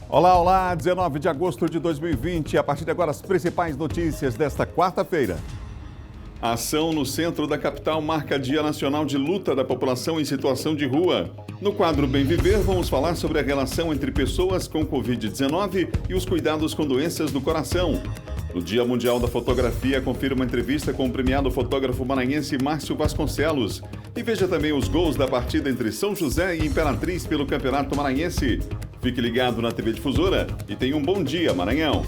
Olá, olá, 19 de agosto de 2020. A partir de agora, as principais notícias desta quarta-feira. A ação no centro da capital marca Dia Nacional de Luta da População em Situação de Rua. No quadro Bem Viver, vamos falar sobre a relação entre pessoas com Covid-19 e os cuidados com doenças do coração. No Dia Mundial da Fotografia, confira uma entrevista com o premiado fotógrafo maranhense Márcio Vasconcelos. E veja também os gols da partida entre São José e Imperatriz pelo Campeonato Maranhense. Fique ligado na TV Difusora e tenha um bom dia, Maranhão!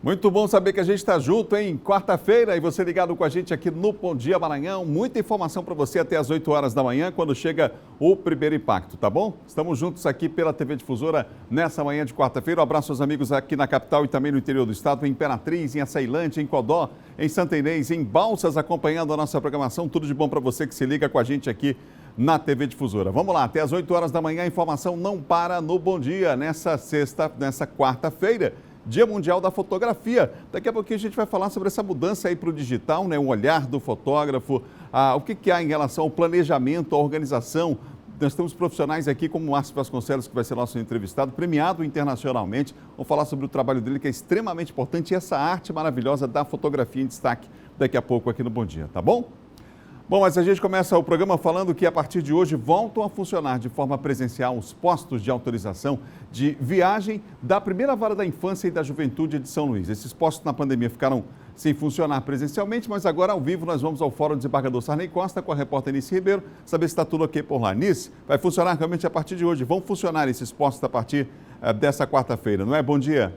Muito bom saber que a gente está junto, hein? Quarta-feira, e você ligado com a gente aqui no Bom Dia Maranhão. Muita informação para você até às 8 horas da manhã, quando chega o primeiro impacto, tá bom? Estamos juntos aqui pela TV Difusora nessa manhã de quarta-feira. Um abraço aos amigos aqui na capital e também no interior do estado, em Imperatriz, em Açailândia, em Codó, em Santa Inês, em Balsas, acompanhando a nossa programação. Tudo de bom para você que se liga com a gente aqui na TV Difusora. Vamos lá, até às 8 horas da manhã, a informação não para no Bom Dia, nessa quarta-feira. Dia Mundial da Fotografia. Daqui a pouquinho a gente vai falar sobre essa mudança aí para o digital, né? O olhar do fotógrafo, o que há em relação ao planejamento, à organização. Nós temos profissionais aqui como o Márcio Vasconcelos, que vai ser nosso entrevistado, premiado internacionalmente. Vamos falar sobre o trabalho dele, que é extremamente importante, e essa arte maravilhosa da fotografia em destaque daqui a pouco aqui no Bom Dia, tá bom? Bom, mas a gente começa o programa falando que a partir de hoje voltam a funcionar de forma presencial os postos de autorização de viagem da primeira vara da infância e da juventude de São Luís. Esses postos na pandemia ficaram sem funcionar presencialmente, mas agora ao vivo nós vamos ao Fórum Desembargador Sarney Costa com a repórter Nice Ribeiro, saber se está tudo ok por lá. Nice, vai funcionar realmente a partir de hoje. Vão funcionar esses postos a partir dessa quarta-feira, não é? Bom dia.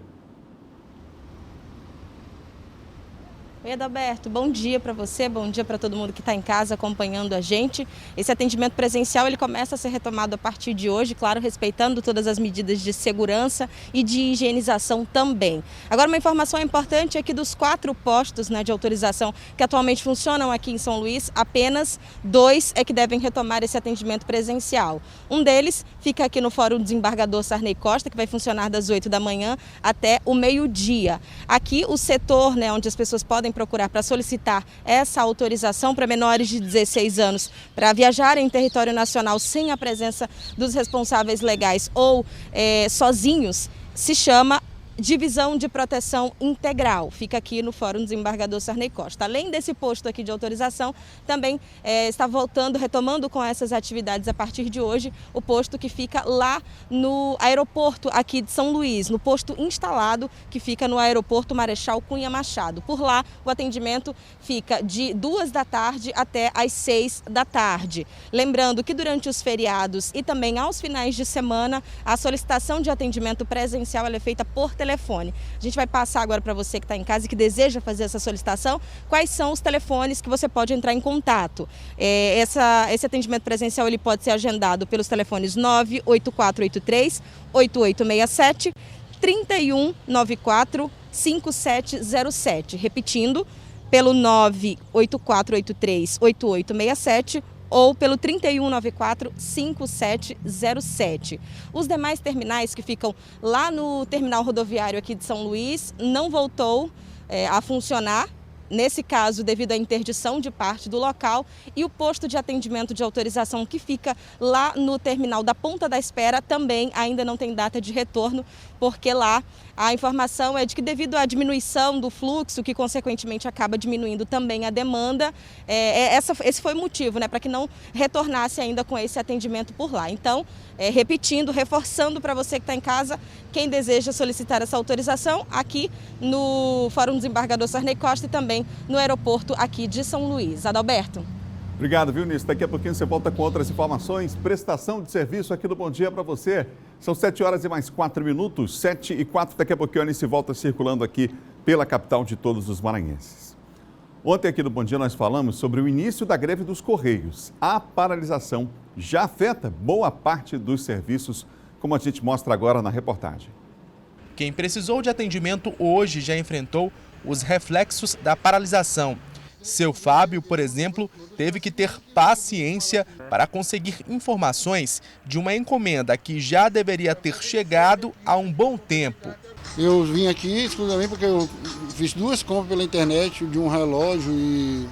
Oi, Adalberto, bom dia para você, bom dia para todo mundo que está em casa acompanhando a gente. Esse atendimento presencial ele começa a ser retomado a partir de hoje, claro, respeitando todas as medidas de segurança e de higienização também. Agora, uma informação importante é que dos 4 postos, né, de autorização que atualmente funcionam aqui em São Luís, apenas 2 é que devem retomar esse atendimento presencial. Um deles fica aqui no Fórum Desembargador Sarney Costa, que vai funcionar das 8 da manhã até o meio-dia. Aqui o setor, né, onde as pessoas podem procurar para solicitar essa autorização para menores de 16 anos para viajarem em território nacional sem a presença dos responsáveis legais ou sozinhos, se chama Divisão de Proteção Integral, fica aqui no Fórum Desembargador Sarney Costa. Além desse posto aqui de autorização, também está retomando com essas atividades a partir de hoje, o posto que fica lá no aeroporto aqui de São Luís, no posto instalado que fica no aeroporto Marechal Cunha Machado. Por lá, o atendimento fica de 2 da tarde até às 6 da tarde. Lembrando que durante os feriados e também aos finais de semana, a solicitação de atendimento presencial é feita por telefone. A gente vai passar agora para você que está em casa e que deseja fazer essa solicitação, quais são os telefones que você pode entrar em contato. Esse atendimento presencial ele pode ser agendado pelos telefones 98483-8867, 3194-5707, repetindo, pelo 98483-8867, ou pelo 3194-5707. Os demais terminais que ficam lá no terminal rodoviário aqui de São Luís não voltou a funcionar. Nesse caso, devido à interdição de parte do local, e o posto de atendimento de autorização que fica lá no terminal da Ponta da Espera também ainda não tem data de retorno, porque lá a informação é de que devido à diminuição do fluxo, que consequentemente acaba diminuindo também a demanda, esse foi o motivo, né, para que não retornasse ainda com esse atendimento por lá. Então, repetindo, reforçando para você que está em casa, quem deseja solicitar essa autorização aqui no Fórum Desembargador Sarney Costa e também no aeroporto aqui de São Luís. Adalberto. Obrigado, viu, Nisso? Daqui a pouquinho você volta com outras informações. Prestação de serviço aqui no Bom Dia para você. São 7 horas e mais 4 minutos, 7h04. Daqui a pouquinho a Nisso volta circulando aqui pela capital de todos os maranhenses. Ontem aqui no Bom Dia nós falamos sobre o início da greve dos Correios. A paralisação já afeta boa parte dos serviços, como a gente mostra agora na reportagem. Quem precisou de atendimento hoje já enfrentou os reflexos da paralisação. Seu Fábio, por exemplo, teve que ter paciência para conseguir informações de uma encomenda que já deveria ter chegado há um bom tempo. Eu vim aqui exclusivamente porque eu fiz 2 compras pela internet de um relógio e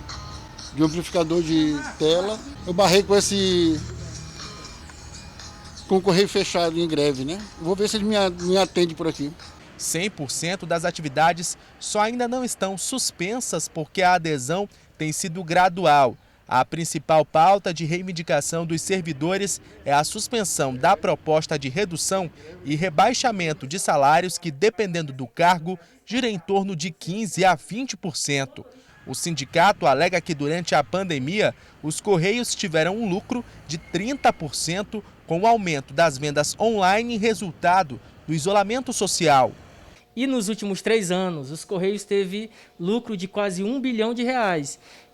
de amplificador de tela. Eu barrei com o correio fechado em greve, né? Vou ver se ele me atende por aqui. 100% das atividades só ainda não estão suspensas porque a adesão tem sido gradual. A principal pauta de reivindicação dos servidores é a suspensão da proposta de redução e rebaixamento de salários que, dependendo do cargo, gira em torno de 15% a 20%. O sindicato alega que durante a pandemia, os Correios tiveram um lucro de 30% com o aumento das vendas online, resultado do isolamento social. E nos últimos 3 anos, os Correios teve lucro de quase R$1 bilhão.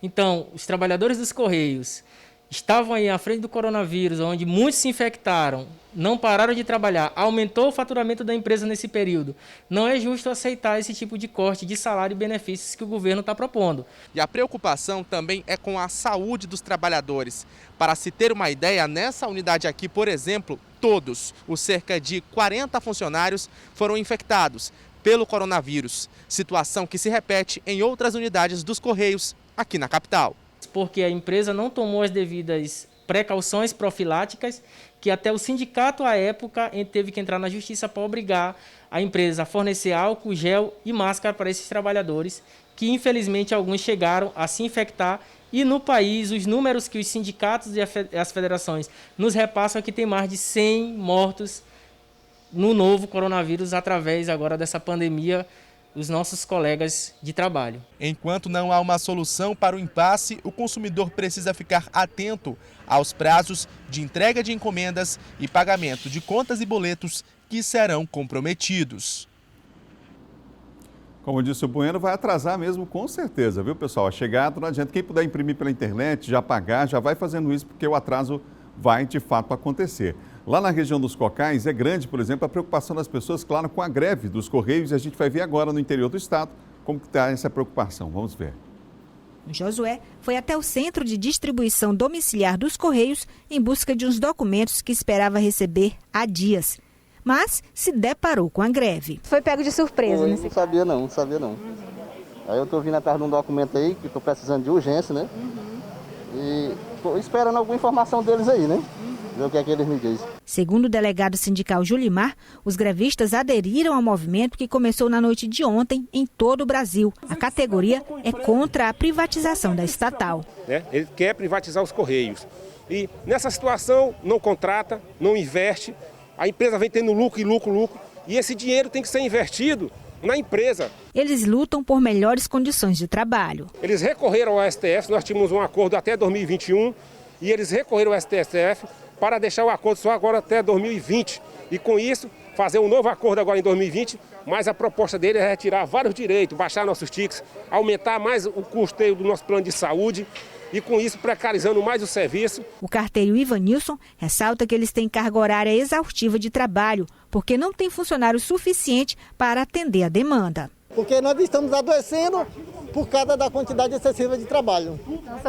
Então, os trabalhadores dos Correios estavam aí à frente do coronavírus, onde muitos se infectaram, não pararam de trabalhar, aumentou o faturamento da empresa nesse período. Não é justo aceitar esse tipo de corte de salário e benefícios que o governo está propondo. E a preocupação também é com a saúde dos trabalhadores. Para se ter uma ideia, nessa unidade aqui, por exemplo, todos os cerca de 40 funcionários foram infectados pelo coronavírus, situação que se repete em outras unidades dos Correios aqui na capital. Porque a empresa não tomou as devidas precauções profiláticas, que até o sindicato, à época, teve que entrar na justiça para obrigar a empresa a fornecer álcool, gel e máscara para esses trabalhadores, que infelizmente alguns chegaram a se infectar. E no país, os números que os sindicatos e as federações nos repassam é que tem mais de 100 mortos no novo coronavírus através agora dessa pandemia, os nossos colegas de trabalho. Enquanto não há uma solução para o impasse, o consumidor precisa ficar atento aos prazos de entrega de encomendas e pagamento de contas e boletos que serão comprometidos. Como disse o Bueno, vai atrasar mesmo, com certeza, viu, pessoal? A chegada não adianta. Quem puder imprimir pela internet, já pagar, já vai fazendo isso, porque o atraso vai de fato acontecer. Lá na região dos Cocais é grande, por exemplo, a preocupação das pessoas, claro, com a greve dos Correios, e a gente vai ver agora no interior do estado como está essa preocupação. Vamos ver. Josué foi até o centro de distribuição domiciliar dos Correios em busca de uns documentos que esperava receber há dias, mas se deparou com a greve. Foi pego de surpresa, né? Não sabia não. Aí eu estou vindo atrás de um documento aí que estou precisando de urgência, né? E estou esperando alguma informação deles aí, né? Ver o que é que eles me dizem. Segundo o delegado sindical Julimar, os grevistas aderiram ao movimento que começou na noite de ontem em todo o Brasil. A categoria é contra a privatização da estatal. Ele quer privatizar os Correios. E nessa situação não contrata, não investe, a empresa vem tendo lucro, e esse dinheiro tem que ser investido na empresa. Eles lutam por melhores condições de trabalho. Eles recorreram ao STF, nós tínhamos um acordo até 2021, e eles recorreram ao STF para deixar o acordo só agora até 2020. E com isso, fazer um novo acordo agora em 2020, mas a proposta dele é retirar vários direitos, baixar nossos tickets, aumentar mais o custeio do nosso plano de saúde e com isso precarizando mais o serviço. O carteiro Ivanilson ressalta que eles têm carga horária exaustiva de trabalho, porque não tem funcionário suficiente para atender a demanda. Porque nós estamos adoecendo por causa da quantidade excessiva de trabalho. Então,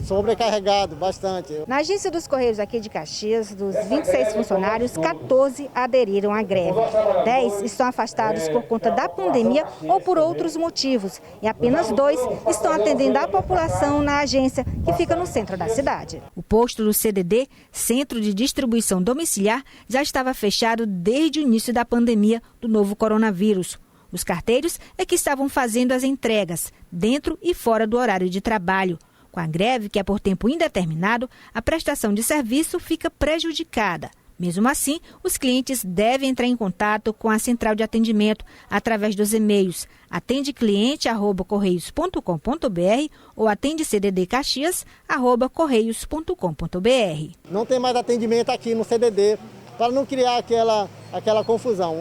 Sobrecarregado, bastante. Na agência dos Correios aqui de Caxias, dos 26 funcionários, 14 aderiram à greve. 10 estão afastados por conta da pandemia ou por outros motivos. E apenas 2 estão atendendo a população na agência, que fica no centro da cidade. O posto do CDD, Centro de Distribuição Domiciliar, já estava fechado desde o início da pandemia do novo coronavírus. Os carteiros é que estavam fazendo as entregas, dentro e fora do horário de trabalho. Com a greve, que é por tempo indeterminado, a prestação de serviço fica prejudicada. Mesmo assim, os clientes devem entrar em contato com a central de atendimento através dos e-mails atendecliente@correios.com.br ou atendecddcaxias@correios.com.br. Não tem mais atendimento aqui no CDD, para não criar aquela confusão.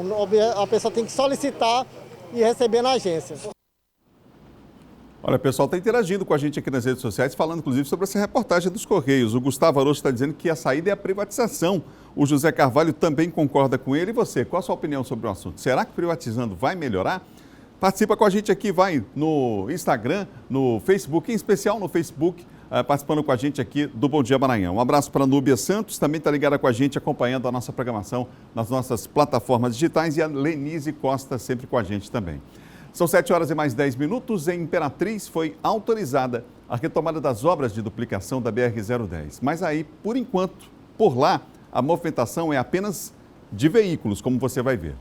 A pessoa tem que solicitar e receber na agência. Olha, o pessoal está interagindo com a gente aqui nas redes sociais, falando inclusive sobre essa reportagem dos Correios. O Gustavo Arocho está dizendo que a saída é a privatização. O José Carvalho também concorda com ele. E você, qual a sua opinião sobre o assunto? Será que privatizando vai melhorar? Participa com a gente aqui, vai no Instagram, no Facebook, em especial no Facebook, participando com a gente aqui do Bom Dia Maranhão. Um abraço para a Núbia Santos, também está ligada com a gente, acompanhando a nossa programação nas nossas plataformas digitais, e a Lenise Costa sempre com a gente também. São 7 horas e mais 10 minutos. Em Imperatriz foi autorizada a retomada das obras de duplicação da BR-010. Mas aí, por enquanto, por lá, a movimentação é apenas de veículos, como você vai ver.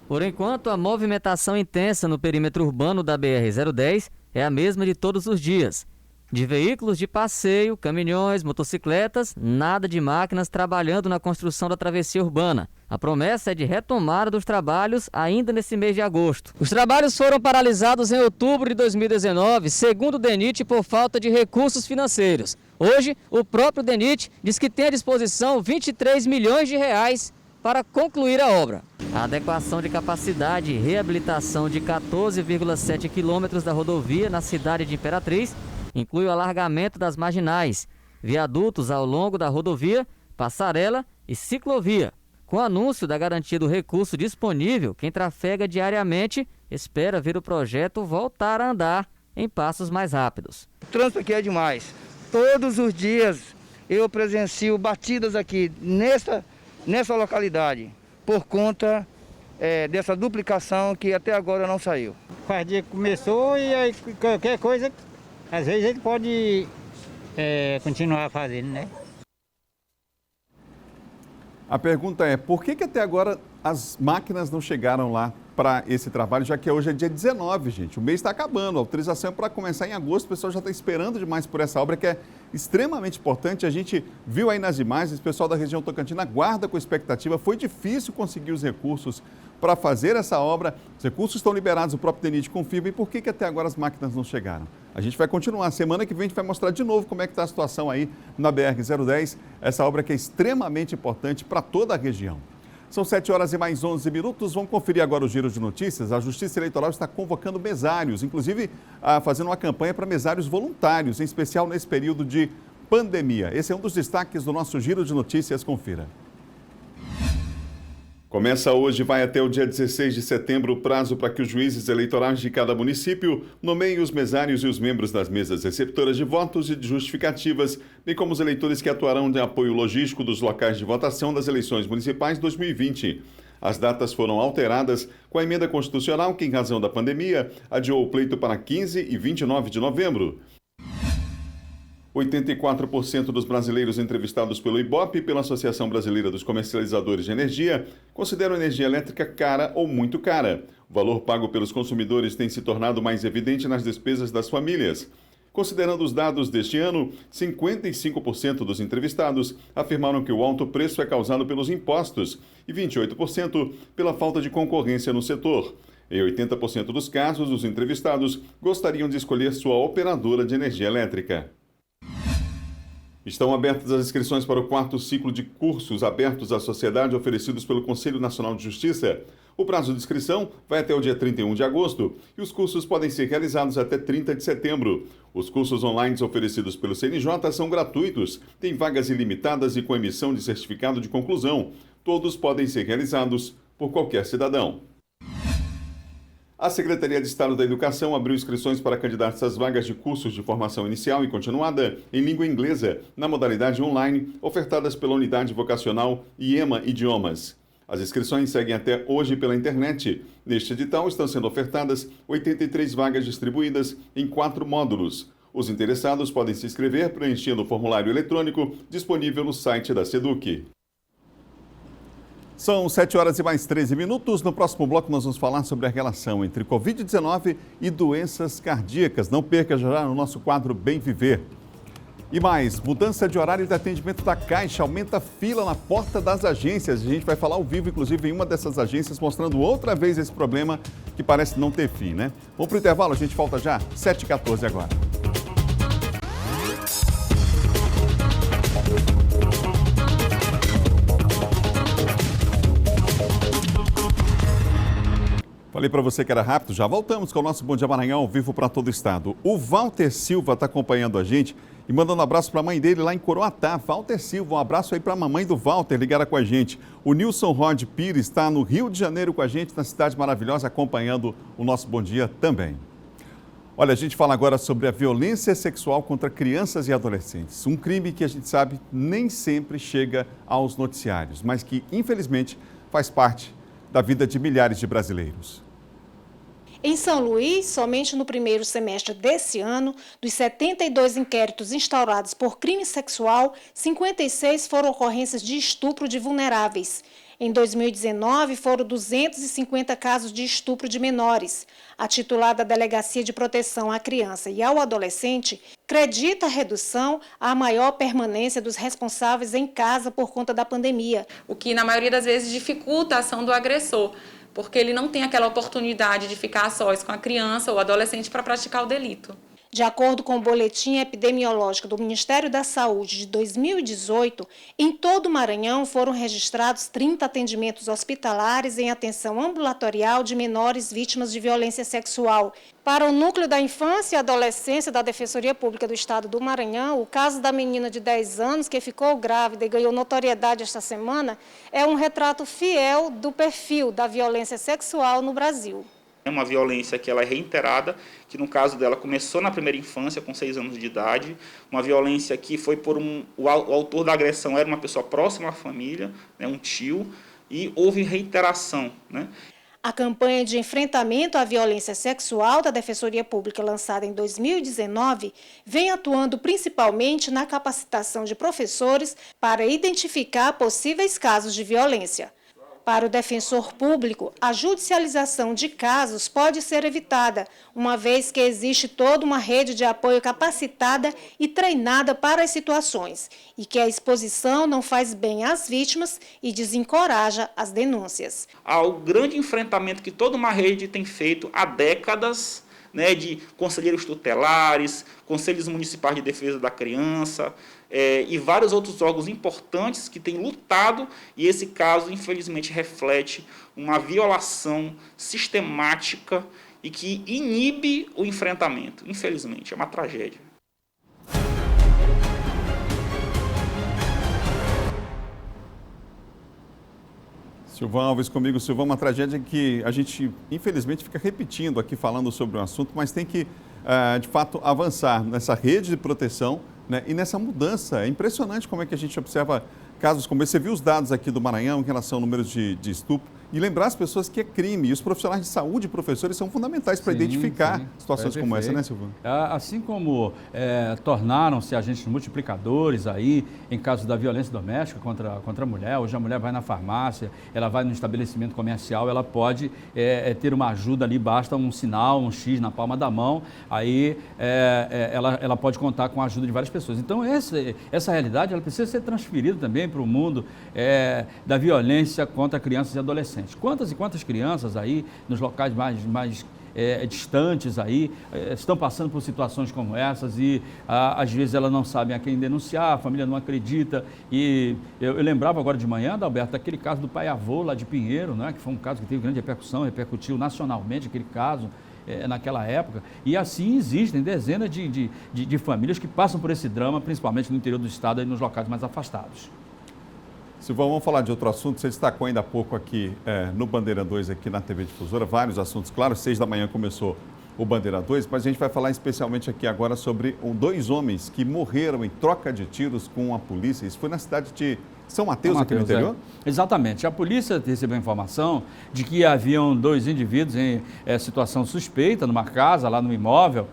Por enquanto, a movimentação intensa no perímetro urbano da BR-010 é a mesma de todos os dias. De veículos de passeio, caminhões, motocicletas, nada de máquinas trabalhando na construção da travessia urbana. A promessa é de retomada dos trabalhos ainda nesse mês de agosto. Os trabalhos foram paralisados em outubro de 2019, segundo o DENIT, por falta de recursos financeiros. Hoje, o próprio DENIT diz que tem à disposição 23 milhões de reais para concluir a obra. A adequação de capacidade e reabilitação de 14,7 quilômetros da rodovia na cidade de Imperatriz inclui o alargamento das marginais, viadutos ao longo da rodovia, passarela e ciclovia. Com o anúncio da garantia do recurso disponível, quem trafega diariamente espera ver o projeto voltar a andar em passos mais rápidos. O trânsito aqui é demais. Todos os dias eu presencio batidas aqui nessa localidade, por conta dessa duplicação que até agora não saiu. Faz dia que começou e aí qualquer coisa, às vezes ele pode continuar fazendo, né? A pergunta é, por que até agora as máquinas não chegaram lá para esse trabalho, já que hoje é dia 19, gente. O mês está acabando, a autorização é para começar em agosto, o pessoal já está esperando demais por essa obra, que é extremamente importante. A gente viu aí nas imagens, o pessoal da região Tocantina aguarda com expectativa. Foi difícil conseguir os recursos para fazer essa obra. Os recursos estão liberados, o próprio DENIT confirma. E por que até agora as máquinas não chegaram? A gente vai continuar. Semana que vem a gente vai mostrar de novo como é que está a situação aí na BR-010. Essa obra que é extremamente importante para toda a região. São 7 horas e mais 11 minutos. Vamos conferir agora o giro de notícias. A Justiça Eleitoral está convocando mesários, inclusive fazendo uma campanha para mesários voluntários, em especial nesse período de pandemia. Esse é um dos destaques do nosso giro de notícias. Confira. Começa hoje e vai até o dia 16 de setembro o prazo para que os juízes eleitorais de cada município nomeiem os mesários e os membros das mesas receptoras de votos e de justificativas, bem como os eleitores que atuarão de apoio logístico dos locais de votação das eleições municipais 2020. As datas foram alteradas com a emenda constitucional que, em razão da pandemia, adiou o pleito para 15 e 29 de novembro. 84% dos brasileiros entrevistados pelo IBOP e pela Associação Brasileira dos Comercializadores de Energia consideram a energia elétrica cara ou muito cara. O valor pago pelos consumidores tem se tornado mais evidente nas despesas das famílias. Considerando os dados deste ano, 55% dos entrevistados afirmaram que o alto preço é causado pelos impostos e 28% pela falta de concorrência no setor. Em 80% dos casos, os entrevistados gostariam de escolher sua operadora de energia elétrica. Estão abertas as inscrições para o 4º ciclo de cursos abertos à sociedade oferecidos pelo Conselho Nacional de Justiça. O prazo de inscrição vai até o dia 31 de agosto e os cursos podem ser realizados até 30 de setembro. Os cursos online oferecidos pelo CNJ são gratuitos, têm vagas ilimitadas e com emissão de certificado de conclusão. Todos podem ser realizados por qualquer cidadão. A Secretaria de Estado da Educação abriu inscrições para candidatos às vagas de cursos de formação inicial e continuada em língua inglesa, na modalidade online, ofertadas pela Unidade Vocacional IEMA Idiomas. As inscrições seguem até hoje pela internet. Neste edital estão sendo ofertadas 83 vagas distribuídas em 4 módulos. Os interessados podem se inscrever preenchendo o formulário eletrônico disponível no site da SEDUC. São 7 horas e mais 13 minutos. No próximo bloco nós vamos falar sobre a relação entre Covid-19 e doenças cardíacas. Não perca já no nosso quadro Bem Viver. E mais, mudança de horário de atendimento da Caixa, aumenta a fila na porta das agências. A gente vai falar ao vivo, inclusive, em uma dessas agências, mostrando outra vez esse problema que parece não ter fim, né? Vamos para o intervalo, a gente volta já, 7h14 agora. Falei para você que era rápido, já voltamos com o nosso Bom Dia Maranhão, ao vivo para todo o estado. O Walter Silva está acompanhando a gente e mandando um abraço para a mãe dele lá em Coroatá. Walter Silva, um abraço aí para a mamãe do Walter, ligada com a gente. O Nilson Rod Pires está no Rio de Janeiro com a gente, na cidade maravilhosa, acompanhando o nosso Bom Dia também. Olha, a gente fala agora sobre a violência sexual contra crianças e adolescentes. Um crime que a gente sabe nem sempre chega aos noticiários, mas que, infelizmente, faz parte da vida de milhares de brasileiros. Em São Luís, somente no primeiro semestre desse ano, dos 72 inquéritos instaurados por crime sexual, 56 foram ocorrências de estupro de vulneráveis. Em 2019, foram 250 casos de estupro de menores. A titular da Delegacia de Proteção à Criança e ao Adolescente acredita a redução à maior permanência dos responsáveis em casa por conta da pandemia. O que, na maioria das vezes, dificulta a ação do agressor, porque ele não tem aquela oportunidade de ficar a sós com a criança ou adolescente para praticar o delito. De acordo com o boletim epidemiológico do Ministério da Saúde de 2018, em todo o Maranhão foram registrados 30 atendimentos hospitalares em atenção ambulatorial de menores vítimas de violência sexual. Para o Núcleo da Infância e Adolescência da Defensoria Pública do Estado do Maranhão, o caso da menina de 10 anos que ficou grávida e ganhou notoriedade esta semana é um retrato fiel do perfil da violência sexual no Brasil. É uma violência que ela é reiterada, que no caso dela começou na primeira infância, com 6 anos de idade, uma violência que foi por o autor da agressão era uma pessoa próxima à família, né, um tio, e houve reiteração, né? A campanha de enfrentamento à violência sexual da Defensoria Pública, lançada em 2019, vem atuando principalmente na capacitação de professores para identificar possíveis casos de violência. Para o defensor público, a judicialização de casos pode ser evitada, uma vez que existe toda uma rede de apoio capacitada e treinada para as situações, e que a exposição não faz bem às vítimas e desencoraja as denúncias. Há o grande enfrentamento que toda uma rede tem feito há décadas, né, de conselheiros tutelares, conselhos municipais de defesa da criança, e vários outros órgãos importantes que têm lutado, e esse caso, infelizmente, reflete uma violação sistemática e que inibe o enfrentamento. Infelizmente, é uma tragédia. Silvão Alves comigo. Silvão, uma tragédia que a gente, infelizmente, fica repetindo aqui, falando sobre o assunto, mas tem que, de fato, avançar nessa rede de proteção, né, e nessa mudança. É impressionante como é que a gente observa casos como esse. Você viu os dados aqui do Maranhão em relação ao número de estupro, e lembrar as pessoas que é crime. E os profissionais de saúde e professores são fundamentais para identificar situações como essa, né, Silvão? Assim como tornaram-se agentes multiplicadores aí em caso da violência doméstica contra a mulher. Hoje a mulher vai na farmácia, ela vai no estabelecimento comercial, ela pode ter uma ajuda ali, basta um sinal, um X na palma da mão, aí ela pode contar com a ajuda de várias pessoas. Então essa realidade ela precisa ser transferida também para o mundo da violência contra crianças e adolescentes. Quantas e quantas crianças aí, nos locais mais distantes aí, estão passando por situações como essas e às vezes elas não sabem a quem denunciar, a família não acredita. E eu lembrava agora de manhã, Adalberto, daquele caso do pai-avô lá de Pinheiro, né, que foi um caso que teve grande repercussão, repercutiu nacionalmente aquele caso naquela época. E assim existem dezenas de famílias que passam por esse drama, principalmente no interior do estado e nos locais mais afastados. Silvão, vamos falar de outro assunto. Você destacou ainda há pouco aqui no Bandeira 2, aqui na TV Difusora, vários assuntos. Claro, 6 da manhã começou o Bandeira 2, mas a gente vai falar especialmente aqui agora sobre 2 homens que morreram em troca de tiros com a polícia. Isso foi na cidade de São Mateus, aqui no interior? Exatamente. A polícia recebeu a informação de que haviam 2 indivíduos em situação suspeita numa casa, lá no imóvel,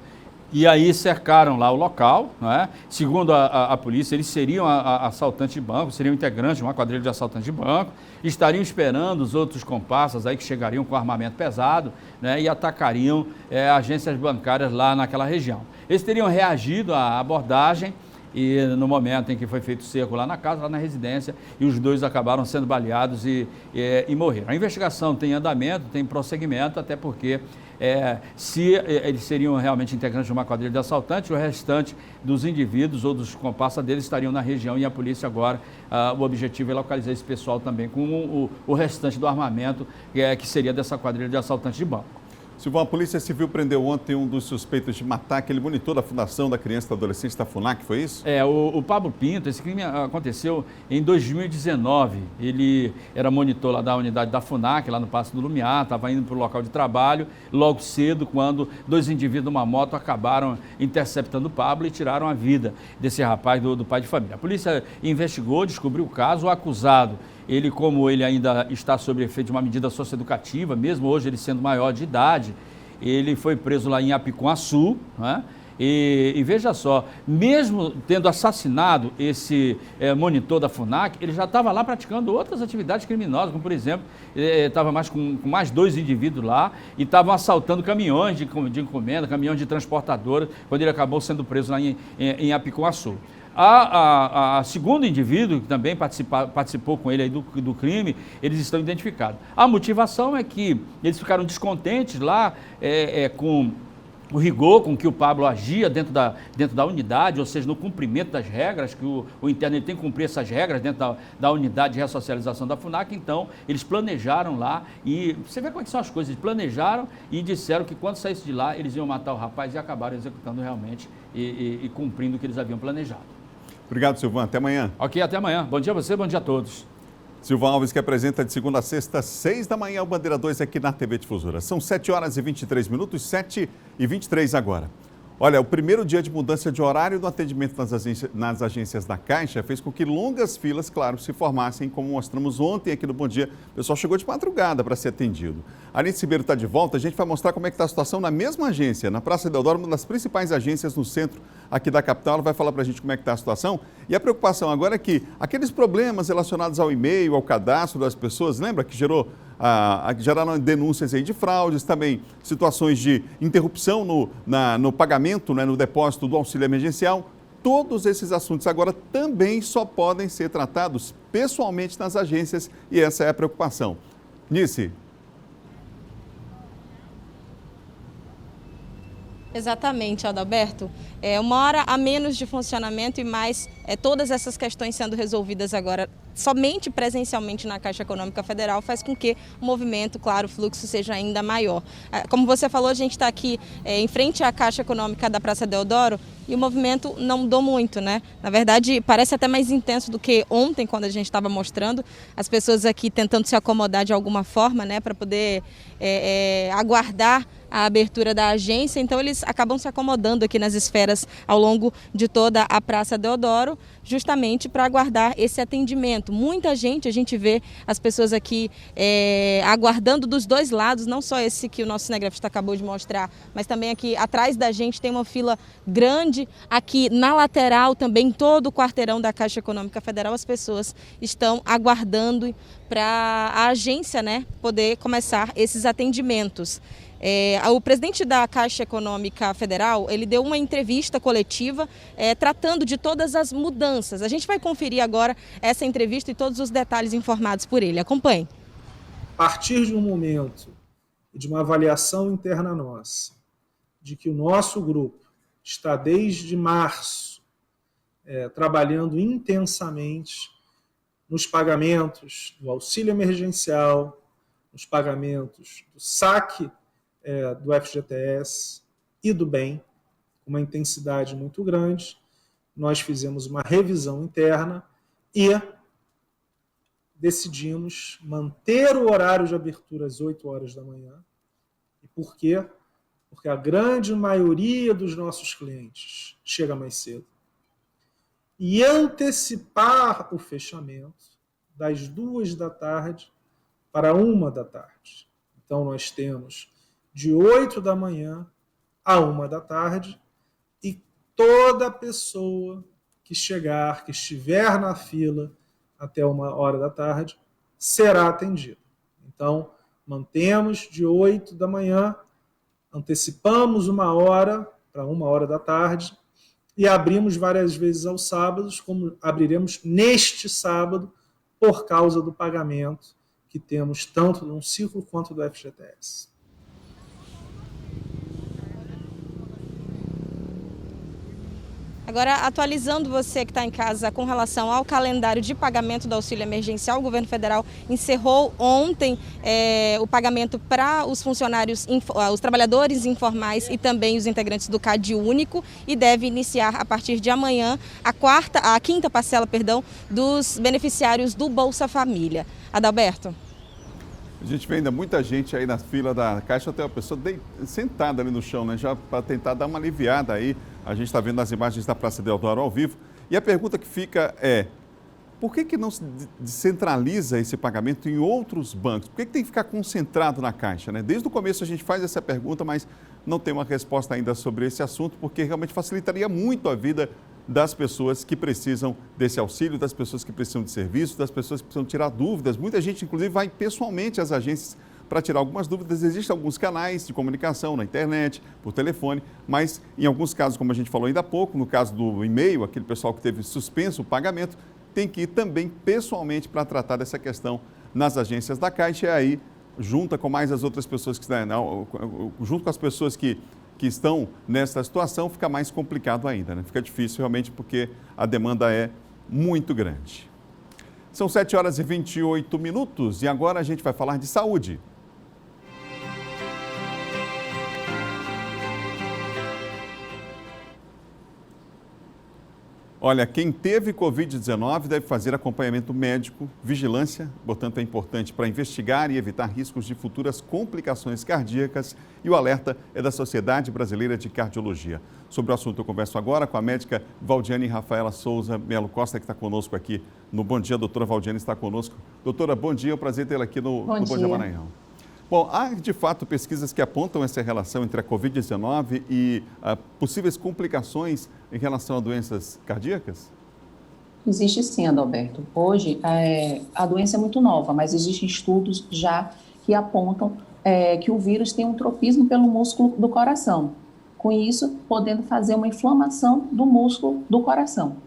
e aí cercaram lá o local, né? Segundo a polícia, eles seriam assaltantes de banco, seriam integrantes de uma quadrilha de assaltantes de banco, estariam esperando os outros comparsas aí que chegariam com armamento pesado, né? E atacariam agências bancárias lá naquela região. Eles teriam reagido à abordagem e no momento em que foi feito o cerco lá na casa, lá na residência, e os 2 acabaram sendo baleados e morreram. A investigação tem andamento, tem prosseguimento, até porque se eles seriam realmente integrantes de uma quadrilha de assaltantes, o restante dos indivíduos ou dos comparsas deles estariam na região e a polícia agora, o objetivo é localizar esse pessoal também com o restante do armamento que seria dessa quadrilha de assaltantes de banco. Silvão, a Polícia Civil prendeu ontem um dos suspeitos de matar aquele monitor da Fundação da Criança e do Adolescente da FUNAC, foi isso? O Pablo Pinto, esse crime aconteceu em 2019. Ele era monitor lá da unidade da FUNAC, lá no Passo do Lumiar, estava indo para o local de trabalho, logo cedo, quando 2 indivíduos numa moto acabaram interceptando o Pablo e tiraram a vida desse rapaz, do pai de família. A polícia investigou, descobriu o caso, o acusado. Ele, como ele ainda está sob efeito de uma medida socioeducativa, mesmo hoje ele sendo maior de idade, ele foi preso lá em Apicuaçu, né? E veja só, mesmo tendo assassinado esse monitor da FUNAC, ele já estava lá praticando outras atividades criminosas, como por exemplo, estava com mais 2 indivíduos lá e estavam assaltando caminhões de encomenda, caminhões de transportadoras, quando ele acabou sendo preso lá em Apicuaçu. A segundo indivíduo, que também participou com ele aí do crime, eles estão identificados. A motivação é que eles ficaram descontentes lá com o rigor com que o Pablo agia dentro da unidade, ou seja, no cumprimento das regras, que o interno ele tem que cumprir essas regras dentro da unidade de ressocialização da FUNAC. Então, eles planejaram lá e você vê como é que são as coisas, eles planejaram e disseram que quando saísse de lá, eles iam matar o rapaz e acabaram executando realmente e cumprindo o que eles haviam planejado. Obrigado, Silvan. Até amanhã. Ok, até amanhã. Bom dia a você, bom dia a todos. Silvan Alves, que apresenta de segunda a sexta, 6 da manhã, o Bandeira 2 aqui na TV Difusora. São 7 horas e 23 minutos, 7h23 agora. Olha, o primeiro dia de mudança de horário do atendimento nas agências da Caixa fez com que longas filas, claro, se formassem, como mostramos ontem aqui no Bom Dia. O pessoal chegou de madrugada para ser atendido. A Anitta Ribeiro está de volta, a gente vai mostrar como é que está a situação na mesma agência, na Praça Deodoro, uma das principais agências no centro aqui da capital. Ela vai falar para a gente como é que está a situação. E a preocupação agora é que aqueles problemas relacionados ao e-mail, ao cadastro das pessoas, lembra que geraram denúncias aí de fraudes, também situações de interrupção no pagamento, né, no depósito do auxílio emergencial. Todos esses assuntos agora também só podem ser tratados pessoalmente nas agências e essa é a preocupação. Nice. Exatamente, Adalberto. Uma hora a menos de funcionamento e mais todas essas questões sendo resolvidas agora somente presencialmente na Caixa Econômica Federal faz com que o movimento, claro, o fluxo seja ainda maior. Como você falou, a gente está aqui em frente à Caixa Econômica da Praça Deodoro e o movimento não mudou muito, né? Na verdade, parece até mais intenso do que ontem, quando a gente estava mostrando as pessoas aqui tentando se acomodar de alguma forma, né, para poder aguardar a abertura da agência. Então eles acabam se acomodando aqui nas esferas ao longo de toda a Praça Deodoro, justamente para aguardar esse atendimento. Muita gente, a gente vê as pessoas aqui aguardando dos dois lados, não só esse que o nosso cinegrafista acabou de mostrar, mas também aqui atrás da gente tem uma fila grande, aqui na lateral também, todo o quarteirão da Caixa Econômica Federal, as pessoas estão aguardando para a agência, né, poder começar esses atendimentos. O presidente da Caixa Econômica Federal, ele deu uma entrevista coletiva tratando de todas as mudanças. A gente vai conferir agora essa entrevista e todos os detalhes informados por ele. Acompanhe. A partir de um momento de uma avaliação interna nossa, de que o nosso grupo está desde março trabalhando intensamente nos pagamentos do auxílio emergencial, nos pagamentos do saque do FGTS e do BEM, com uma intensidade muito grande. Nós fizemos uma revisão interna e decidimos manter o horário de abertura às 8 horas da manhã. E por quê? Porque a grande maioria dos nossos clientes chega mais cedo. E antecipar o fechamento das 2 da tarde para 1 da tarde. Então nós temos de 8 da manhã a 1 da tarde, e toda pessoa que estiver na fila até 1 da tarde, será atendida. Então, mantemos de 8 da manhã, antecipamos 1 hora para 1 da tarde e abrimos várias vezes aos sábados, como abriremos neste sábado, por causa do pagamento que temos tanto no ciclo quanto do FGTS. Agora, atualizando você que está em casa com relação ao calendário de pagamento do auxílio emergencial, o governo federal encerrou ontem o pagamento para os funcionários, os trabalhadores informais e também os integrantes do CAD único, e deve iniciar a partir de amanhã a quinta parcela, dos beneficiários do Bolsa Família. Adalberto. A gente vê ainda muita gente aí na fila da Caixa, até uma pessoa sentada ali no chão, né, já para tentar dar uma aliviada aí. A gente está vendo as imagens da Praça Deodoro ao vivo. E a pergunta que fica é, Por que não se descentraliza esse pagamento em outros bancos? Por que tem que ficar concentrado na Caixa, né? Desde o começo a gente faz essa pergunta, mas não tem uma resposta ainda sobre esse assunto, porque realmente facilitaria muito a vida das pessoas que precisam desse auxílio, das pessoas que precisam de serviço, das pessoas que precisam tirar dúvidas. Muita gente, inclusive, vai pessoalmente às agências para tirar algumas dúvidas. Existem alguns canais de comunicação na internet, por telefone, mas em alguns casos, como a gente falou ainda há pouco, no caso do e-mail, aquele pessoal que teve suspenso o pagamento, tem que ir também pessoalmente para tratar dessa questão nas agências da Caixa, e aí junta com mais as outras pessoas que estão, junto com as pessoas que estão nessa situação, fica mais complicado ainda, né? Fica difícil realmente porque a demanda é muito grande. São 7h28 e agora a gente vai falar de saúde. Olha, quem teve Covid-19 deve fazer acompanhamento médico, vigilância, portanto é importante para investigar e evitar riscos de futuras complicações cardíacas, e o alerta é da Sociedade Brasileira de Cardiologia. Sobre o assunto eu converso agora com a médica Valdiane Rafaela Souza Melo Costa, que está conosco aqui no Bom Dia. A doutora Valdiane está conosco. Doutora, bom dia, é um prazer tê-la aqui no Bom Dia Maranhão. Bom, há de fato pesquisas que apontam essa relação entre a Covid-19 e possíveis complicações em relação a doenças cardíacas? Existe sim, Adalberto. Hoje, a doença é muito nova, mas existem estudos já que apontam que o vírus tem um tropismo pelo músculo do coração. Com isso, podendo fazer uma inflamação do músculo do coração.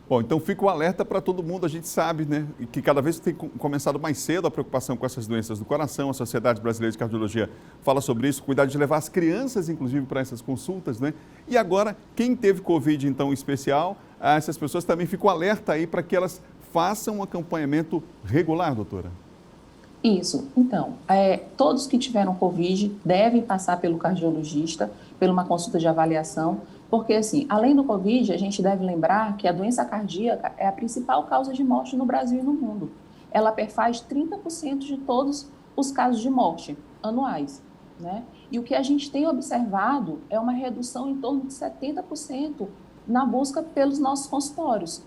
Bom, então fica o alerta para todo mundo. A gente sabe, né, que cada vez tem começado mais cedo a preocupação com essas doenças do coração. A Sociedade Brasileira de Cardiologia fala sobre isso, cuidar de levar as crianças, inclusive, para essas consultas, né? E agora, quem teve Covid, então, em especial, essas pessoas também ficam alerta aí para que elas façam um acompanhamento regular, doutora. Isso. Então, todos que tiveram Covid devem passar pelo cardiologista, por uma consulta de avaliação, porque, assim, além do Covid, a gente deve lembrar que a doença cardíaca é a principal causa de morte no Brasil e no mundo. Ela perfaz 30% de todos os casos de morte anuais, né? E o que a gente tem observado é uma redução em torno de 70% na busca pelos nossos consultórios.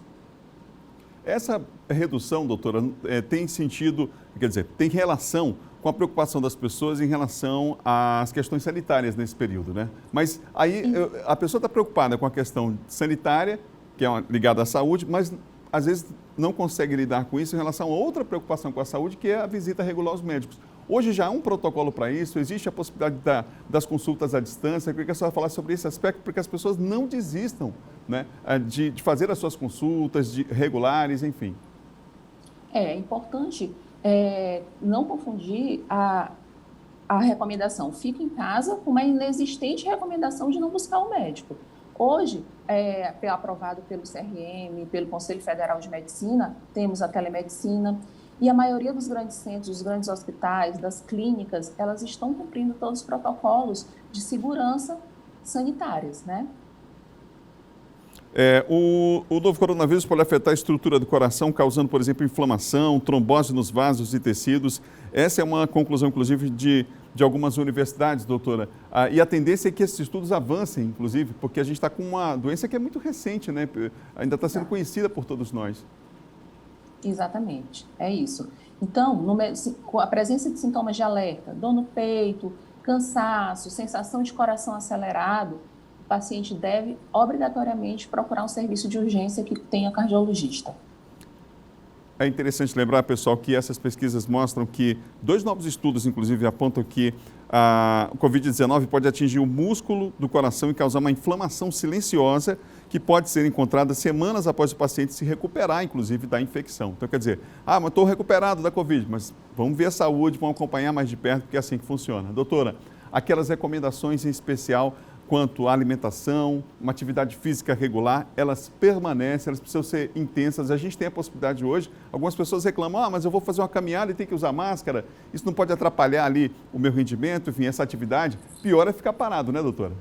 Essa redução, doutora, tem sentido, quer dizer, tem relação com a preocupação das pessoas em relação às questões sanitárias nesse período, né? Mas aí a pessoa está preocupada com a questão sanitária, que é ligada à saúde, mas às vezes não consegue lidar com isso em relação a outra preocupação com a saúde, que é a visita regular aos médicos. Hoje já há um protocolo para isso, existe a possibilidade das consultas à distância. Eu queria que a senhora falasse sobre esse aspecto, porque as pessoas não desistam, né, de fazer as suas consultas regulares, enfim. É importante não confundir a recomendação fica em casa com uma inexistente recomendação de não buscar o médico. Hoje, aprovado pelo CRM, pelo Conselho Federal de Medicina, temos a telemedicina, e a maioria dos grandes centros, dos grandes hospitais, das clínicas, elas estão cumprindo todos os protocolos de segurança sanitárias, né? O novo coronavírus pode afetar a estrutura do coração, causando, por exemplo, inflamação, trombose nos vasos e tecidos. Essa é uma conclusão, inclusive, de algumas universidades, doutora. E a tendência é que esses estudos avancem, inclusive, porque a gente está com uma doença que é muito recente, né? Ainda está sendo conhecida por todos nós. Exatamente, é isso. Então, com a presença de sintomas de alerta, dor no peito, cansaço, sensação de coração acelerado, o paciente deve obrigatoriamente procurar um serviço de urgência que tenha cardiologista. É interessante lembrar, pessoal, que essas pesquisas mostram que 2 novos estudos, inclusive, apontam que a Covid-19 pode atingir o músculo do coração e causar uma inflamação silenciosa que pode ser encontrada semanas após o paciente se recuperar, inclusive, da infecção. Então, quer dizer, mas estou recuperado da Covid, mas vamos ver a saúde, vamos acompanhar mais de perto, porque é assim que funciona. Doutora, aquelas recomendações em especial quanto à alimentação, uma atividade física regular, elas permanecem, elas precisam ser intensas. A gente tem a possibilidade hoje, algumas pessoas reclamam, mas eu vou fazer uma caminhada e tem que usar máscara, isso não pode atrapalhar ali o meu rendimento, enfim, essa atividade. Pior é ficar parado, né, doutora?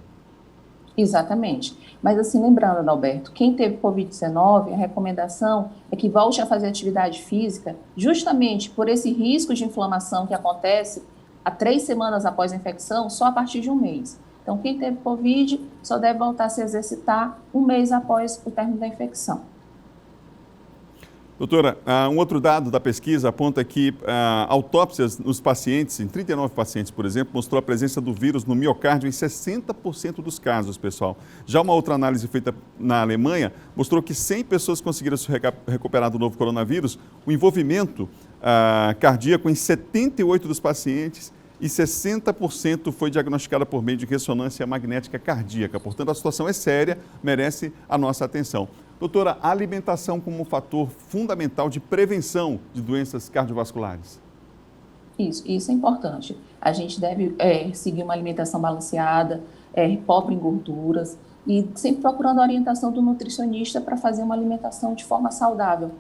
Exatamente. Mas assim, lembrando, Adalberto, quem teve Covid-19, a recomendação é que volte a fazer atividade física justamente por esse risco de inflamação que acontece há 3 semanas após a infecção, só a partir de 1 mês. Então, quem teve Covid só deve voltar a se exercitar 1 mês após o término da infecção. Doutora, um outro dado da pesquisa aponta que autópsias nos pacientes, em 39 pacientes, por exemplo, mostrou a presença do vírus no miocárdio em 60% dos casos, pessoal. Já uma outra análise feita na Alemanha mostrou que 100 pessoas conseguiram se recuperar do novo coronavírus, o envolvimento cardíaco em 78 dos pacientes e 60% foi diagnosticada por meio de ressonância magnética cardíaca. Portanto, a situação é séria, merece a nossa atenção. Doutora, a alimentação como um fator fundamental de prevenção de doenças cardiovasculares. Isso é importante. A gente deve seguir uma alimentação balanceada, pobre em gorduras e sempre procurando a orientação do nutricionista para fazer uma alimentação de forma saudável.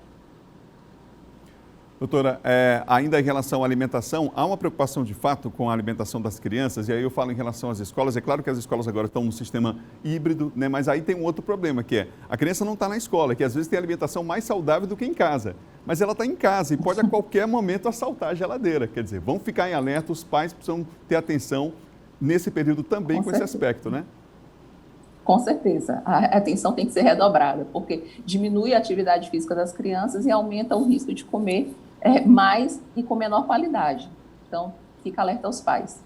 Doutora, ainda em relação à alimentação, há uma preocupação de fato com a alimentação das crianças, e aí eu falo em relação às escolas. É claro que as escolas agora estão no sistema híbrido, né? Mas aí tem um outro problema, que é a criança não está na escola, que às vezes tem alimentação mais saudável do que em casa, mas ela está em casa e pode a qualquer momento assaltar a geladeira. Quer dizer, vamos ficar em alerta, os pais precisam ter atenção nesse período também com esse aspecto, né? Com certeza, a atenção tem que ser redobrada, porque diminui a atividade física das crianças e aumenta o risco de comer mais e com menor qualidade. Então, fica alerta aos pais.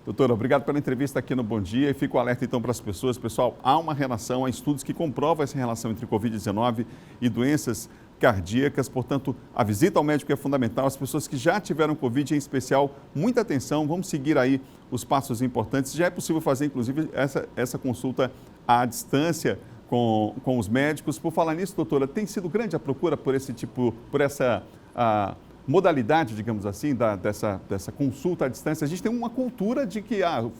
Doutora, obrigado pela entrevista aqui no Bom Dia e fico alerta então para as pessoas. Pessoal, há uma relação, há estudos que comprovam essa relação entre Covid-19 e doenças cardíacas, portanto, a visita ao médico é fundamental. As pessoas que já tiveram Covid, em especial, muita atenção, vamos seguir aí os passos importantes. Já é possível fazer, inclusive, essa consulta à distância com os médicos. Por falar nisso, doutora, tem sido grande a procura por essa modalidade, digamos assim, dessa consulta à distância. A gente tem uma cultura de que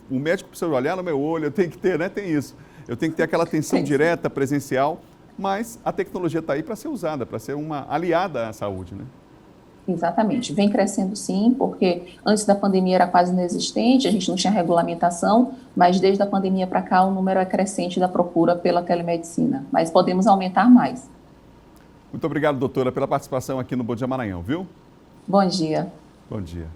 o médico precisa olhar no meu olho, eu tenho que ter, né? Tem isso. Eu tenho que ter aquela atenção direta, presencial, mas a tecnologia está aí para ser usada, para ser uma aliada à saúde, né? Exatamente. Vem crescendo sim, porque antes da pandemia era quase inexistente, a gente não tinha regulamentação, mas desde a pandemia para cá o número é crescente da procura pela telemedicina, mas podemos aumentar mais. Muito obrigado, doutora, pela participação aqui no Bom Dia Maranhão, viu? Bom dia. Bom dia.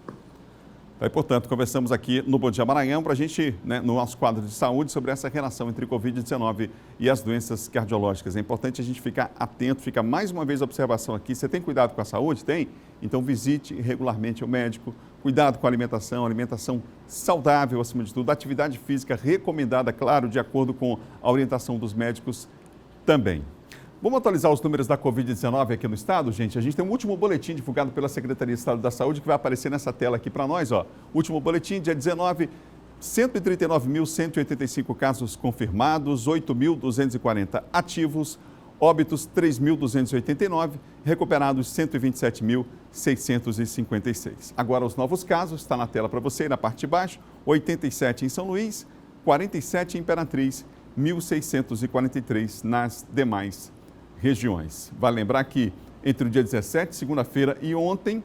E, portanto, conversamos aqui no Bom Dia Maranhão para a gente, no nosso quadro de saúde, sobre essa relação entre Covid-19 e as doenças cardiológicas. É importante a gente ficar atento, ficar mais uma vez a observação aqui. Você tem cuidado com a saúde? Tem? Então visite regularmente o médico. Cuidado com a alimentação saudável acima de tudo. Atividade física recomendada, claro, de acordo com a orientação dos médicos também. Vamos atualizar os números da Covid-19 aqui no estado, gente? A gente tem um último boletim divulgado pela Secretaria de Estado da Saúde que vai aparecer nessa tela aqui para nós, ó. Último boletim, dia 19, 139.185 casos confirmados, 8.240 ativos, óbitos 3.289, recuperados 127.656. Agora os novos casos, está na tela para você, na parte de baixo, 87 em São Luís, 47 em Imperatriz, 1.643 nas demais regiões. Vale lembrar que entre o dia 17, segunda-feira, e ontem,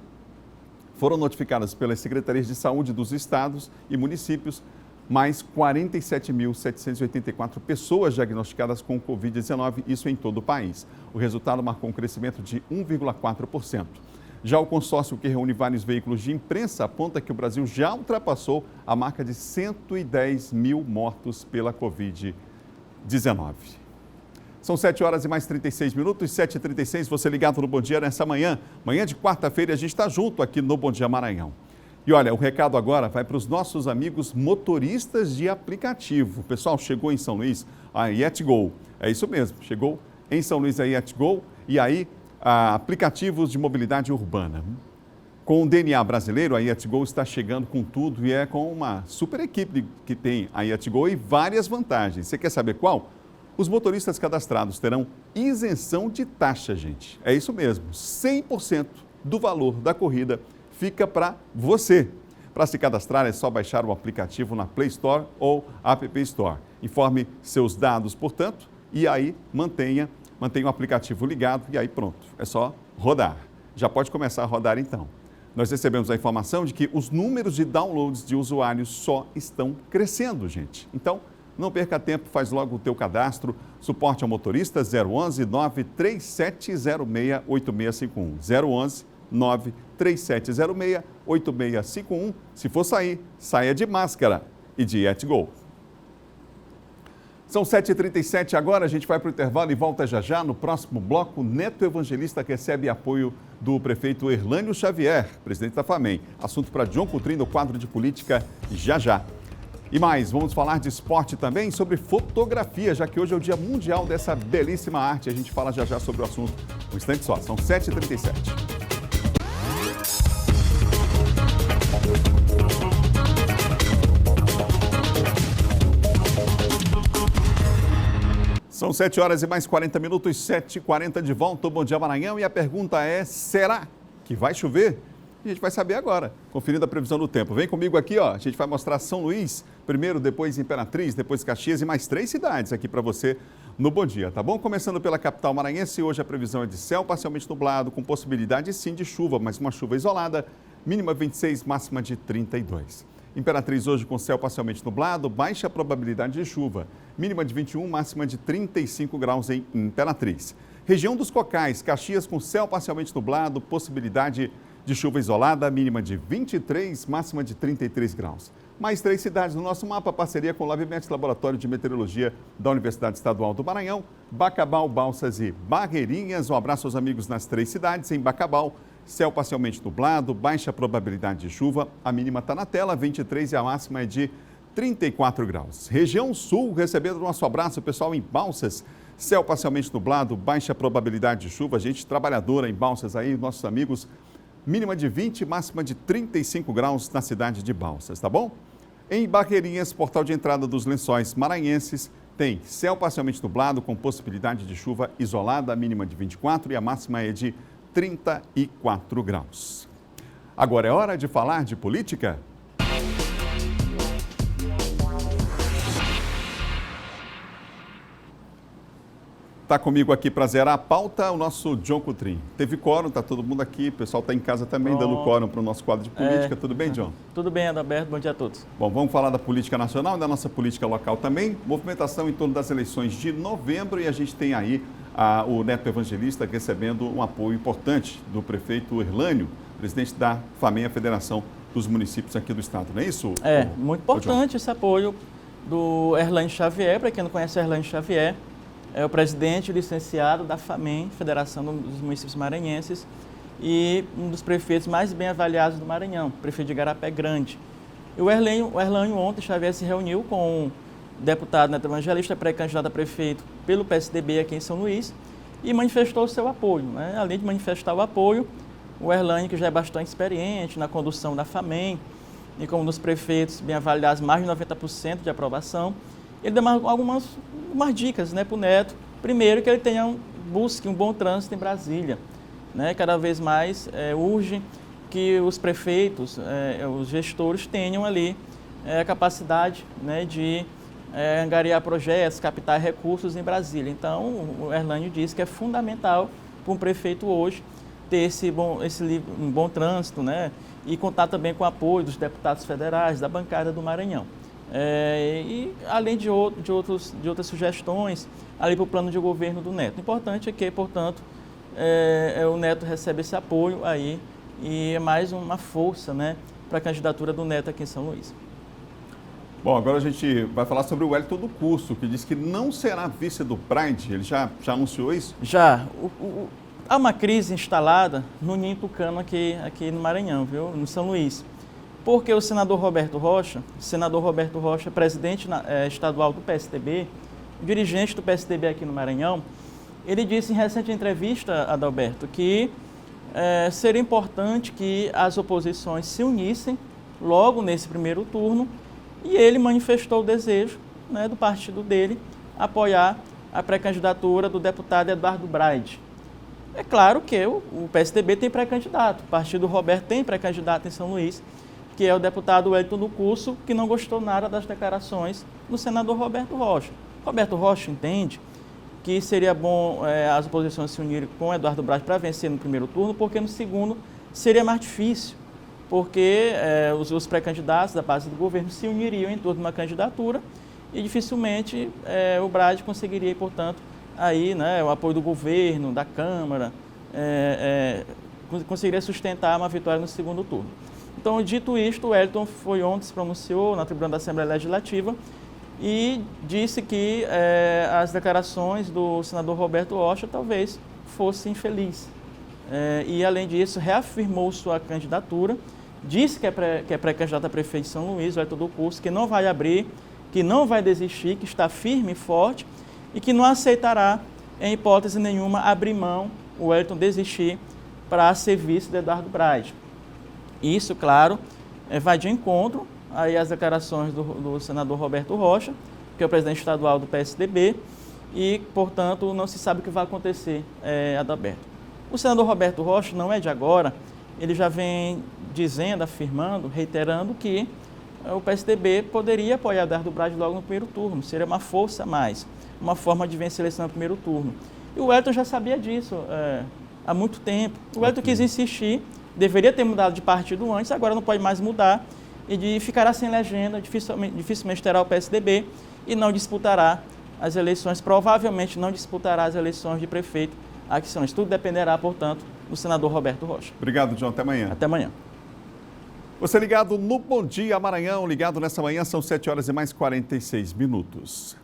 foram notificadas pelas secretarias de saúde dos estados e municípios mais 47.784 pessoas diagnosticadas com Covid-19, isso em todo o país. O resultado marcou um crescimento de 1,4%. Já o consórcio que reúne vários veículos de imprensa aponta que o Brasil já ultrapassou a marca de 110 mil mortos pela Covid-19. São 7 horas e mais 36 minutos, 7h36, você ligado no Bom Dia nessa manhã de quarta-feira, a gente está junto aqui no Bom Dia Maranhão. E olha, o recado agora vai para os nossos amigos motoristas de aplicativo. Pessoal, chegou em São Luís a Yetgo, é isso mesmo, chegou em São Luís a Yetgo e aí aplicativos de mobilidade urbana. Com o DNA brasileiro, a Yetgo está chegando com tudo e é com uma super equipe que tem a Yetgo e várias vantagens. Você quer saber qual? Os motoristas cadastrados terão isenção de taxa, gente. É isso mesmo, 100% do valor da corrida fica para você. Para se cadastrar é só baixar o aplicativo na Play Store ou App Store. Informe seus dados, portanto, e aí mantenha o aplicativo ligado e aí pronto, é só rodar. Já pode começar a rodar então. Nós recebemos a informação de que os números de downloads de usuários só estão crescendo, gente. Então, não perca tempo, faz logo o teu cadastro. Suporte ao motorista 011 93706 8651. 011 93706 8651. Se for sair, saia de máscara e de Yetgo. São 7h37 agora, a gente vai para o intervalo e volta já já. No próximo bloco, Neto Evangelista recebe apoio do prefeito Erlânio Xavier, presidente da FAMEM. Assunto para John Coutrinho no quadro de política já já. E mais, vamos falar de esporte também, sobre fotografia, já que hoje é o Dia Mundial dessa belíssima arte. A gente fala já já sobre o assunto. Um instante só, são 7h37. São 7 horas e mais 40 minutos, 7h40 de volta, o Bom Dia Maranhão. E a pergunta é, será que vai chover? A gente vai saber agora, conferindo a previsão do tempo. Vem comigo aqui, ó. A gente vai mostrar São Luís, primeiro, depois Imperatriz, depois Caxias e mais 3 cidades aqui para você no Bom Dia, tá bom? Começando pela capital maranhense, hoje a previsão é de céu parcialmente nublado, com possibilidade sim de chuva, mas uma chuva isolada, mínima 26, máxima de 32. Imperatriz hoje com céu parcialmente nublado, baixa probabilidade de chuva, mínima de 21, máxima de 35 graus em Imperatriz. Região dos Cocais, Caxias com céu parcialmente nublado, possibilidade de chuva isolada, mínima de 23, máxima de 33 graus. Mais 3 cidades no nosso mapa, parceria com o LabMet, Laboratório de Meteorologia da Universidade Estadual do Maranhão, Bacabal, Balsas e Barreirinhas. Um abraço aos amigos nas 3 cidades. Em Bacabal, céu parcialmente nublado, baixa probabilidade de chuva, a mínima está na tela, 23 e a máxima é de 34 graus. Região Sul, recebendo nosso abraço, pessoal, em Balsas, céu parcialmente nublado, baixa probabilidade de chuva, gente trabalhadora em Balsas aí, nossos amigos, mínima de 20, máxima de 35 graus na cidade de Balsas, tá bom? Em Barreirinhas, portal de entrada dos Lençóis Maranhenses, tem céu parcialmente nublado com possibilidade de chuva isolada, a mínima de 24 e a máxima é de 34 graus. Agora é hora de falar de política? Está comigo aqui para zerar a pauta o nosso John Coutrinho. Teve quórum, está todo mundo aqui, o pessoal está em casa também dando quórum para o nosso quadro de política. Tudo bem, John? Tudo bem, Adalberto. Bom dia a todos. Bom, vamos falar da política nacional e da nossa política local também. Movimentação em torno das eleições de novembro e a gente tem aí o Neto Evangelista recebendo um apoio importante do prefeito Erlânio, presidente da FAMEM, a Federação dos Municípios aqui do Estado, não é isso? Muito importante esse apoio do Erlânio Xavier. Para quem não conhece o Erlânio Xavier, é o presidente licenciado da FAMEM, Federação dos Municípios Maranhenses, e um dos prefeitos mais bem avaliados do Maranhão, prefeito de Igarapé Grande. E o Erlânio ontem, Xavier, se reuniu com o deputado Neto Evangelista, pré-candidato a prefeito pelo PSDB aqui em São Luís, e manifestou o seu apoio, né? Além de manifestar o apoio, o Erlânio, que já é bastante experiente na condução da FAMEM, e como um dos prefeitos bem avaliados, mais de 90% de aprovação, ele deu algumas dicas, né, para o Neto. Primeiro, que ele busque um bom trânsito em Brasília, né? Cada vez mais urge que os prefeitos, os gestores tenham ali a capacidade, né, de angariar projetos, captar recursos em Brasília. Então, o Erlânio disse que é fundamental para um prefeito hoje ter um bom trânsito, né, e contar também com o apoio dos deputados federais, da bancada do Maranhão. E além de outras sugestões ali para o plano de governo do Neto. O importante é que, portanto, o Neto recebe esse apoio aí e é mais uma força, né, para a candidatura do Neto aqui em São Luís. Bom, agora a gente vai falar sobre o Wellington do Curso, que diz que não será vice do Pride. Ele já anunciou isso? Já. Há uma crise instalada no Ninho Tucano aqui no Maranhão, viu? No São Luís. Porque o senador Roberto Rocha, presidente estadual do PSDB, dirigente do PSDB aqui no Maranhão, ele disse em recente entrevista, Adalberto, que seria importante que as oposições se unissem logo nesse primeiro turno, e ele manifestou o desejo, né, do partido dele apoiar a pré-candidatura do deputado Eduardo Braide. É claro que o PSDB tem pré-candidato, o partido Roberto tem pré-candidato em São Luís, que é o deputado Wellington do Curso, que não gostou nada das declarações do senador Roberto Rocha. Roberto Rocha entende que seria bom as oposições se unirem com Eduardo Braide para vencer no primeiro turno, porque no segundo seria mais difícil, porque os pré-candidatos da base do governo se uniriam em torno de uma candidatura e dificilmente o Braide conseguiria, portanto, aí, né, o apoio do governo, da Câmara, conseguiria sustentar uma vitória no segundo turno. Então, dito isto, o Wellington ontem se pronunciou na tribuna da Assembleia Legislativa e disse que as declarações do senador Roberto Rocha talvez fossem infelizes. E, além disso, reafirmou sua candidatura, disse que é pré-candidato a prefeito de São Luís, o Wellington do Curso, que não vai abrir, que não vai desistir, que está firme e forte e que não aceitará, em hipótese nenhuma, abrir mão, o Wellington desistir para ser vice de Eduardo Braide. Isso, claro, vai de encontro aí às declarações do senador Roberto Rocha, que é o presidente estadual do PSDB, e, portanto, não se sabe o que vai acontecer, Adalberto. O senador Roberto Rocha não é de agora, ele já vem dizendo, afirmando, reiterando que o PSDB poderia apoiar Eduardo Braide logo no primeiro turno, seria uma força a mais, uma forma de vencer a eleição no primeiro turno. E o Wellington já sabia disso há muito tempo. O Wellington quis insistir, deveria ter mudado de partido antes, agora não pode mais mudar, e ficará sem legenda, dificilmente terá o PSDB e não disputará as eleições, provavelmente não disputará as eleições de prefeito aqui em São Luís. Tudo dependerá, portanto, do senador Roberto Rocha. Obrigado, John. Até amanhã. Até amanhã. Você ligado no Bom Dia Maranhão, ligado nessa manhã, são 7 horas e mais 46 minutos.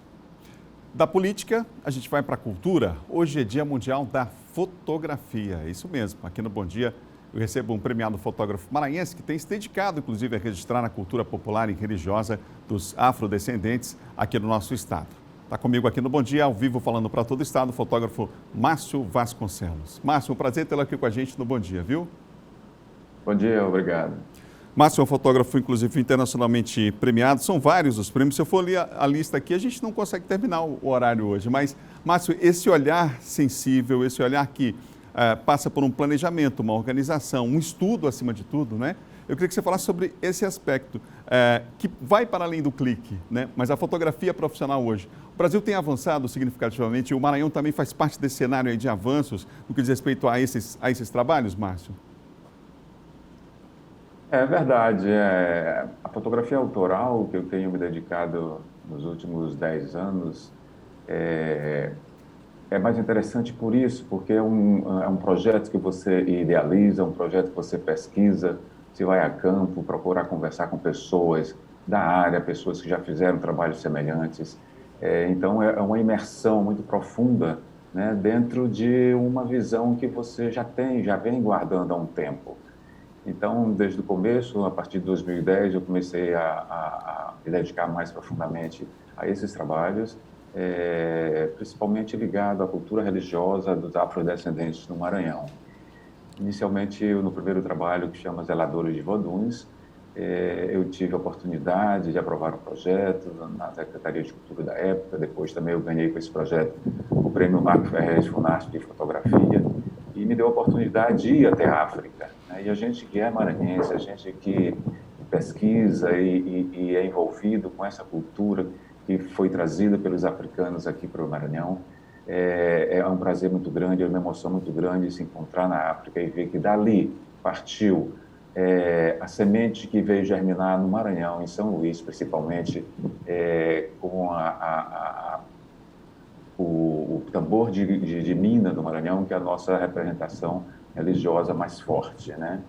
Da política, a gente vai para a cultura. Hoje é Dia Mundial da Fotografia. É isso mesmo. Aqui no Bom Dia, eu recebo um premiado fotógrafo maranhense que tem se dedicado, inclusive, a registrar a cultura popular e religiosa dos afrodescendentes aqui no nosso estado. Está comigo aqui no Bom Dia, ao vivo, falando para todo o estado, o fotógrafo Márcio Vasconcelos. Márcio, um prazer tê-lo aqui com a gente no Bom Dia, viu? Bom dia, obrigado. Márcio é um fotógrafo, inclusive, internacionalmente premiado. São vários os prêmios. Se eu for ler a lista aqui, a gente não consegue terminar o horário hoje. Mas, Márcio, esse olhar sensível, esse olhar que passa por um planejamento, uma organização, um estudo, acima de tudo, né? Eu queria que você falasse sobre esse aspecto, que vai para além do clique, né? Mas a fotografia profissional hoje. O Brasil tem avançado significativamente e o Maranhão também faz parte desse cenário aí de avanços no que diz respeito a esses trabalhos, Márcio? É verdade. A fotografia autoral, que eu tenho me dedicado nos últimos 10 anos, é mais interessante por isso, porque é um projeto que você idealiza, um projeto que você pesquisa, você vai a campo, procurar conversar com pessoas da área, pessoas que já fizeram trabalhos semelhantes. Então, é uma imersão muito profunda, né, dentro de uma visão que você já vem guardando há um tempo. Então, desde o começo, a partir de 2010, eu comecei a me dedicar mais profundamente a esses trabalhos, principalmente ligado à cultura religiosa dos afrodescendentes no Maranhão. Inicialmente, no primeiro trabalho, que chama Zeladores de Voduns, eu tive a oportunidade de aprovar um projeto na Secretaria de Cultura da época. Depois também eu ganhei com esse projeto o Prêmio Marco Ferrez Funarte de Fotografia, e me deu a oportunidade de ir até a África. E a gente que é maranhense, a gente que pesquisa e é envolvido com essa cultura que foi trazida pelos africanos aqui para o Maranhão, é um prazer muito grande, é uma emoção muito grande se encontrar na África e ver que dali partiu a semente que veio germinar no Maranhão, em São Luís, principalmente, com o tambor de mina do Maranhão, que é a nossa representação religiosa mais forte, né?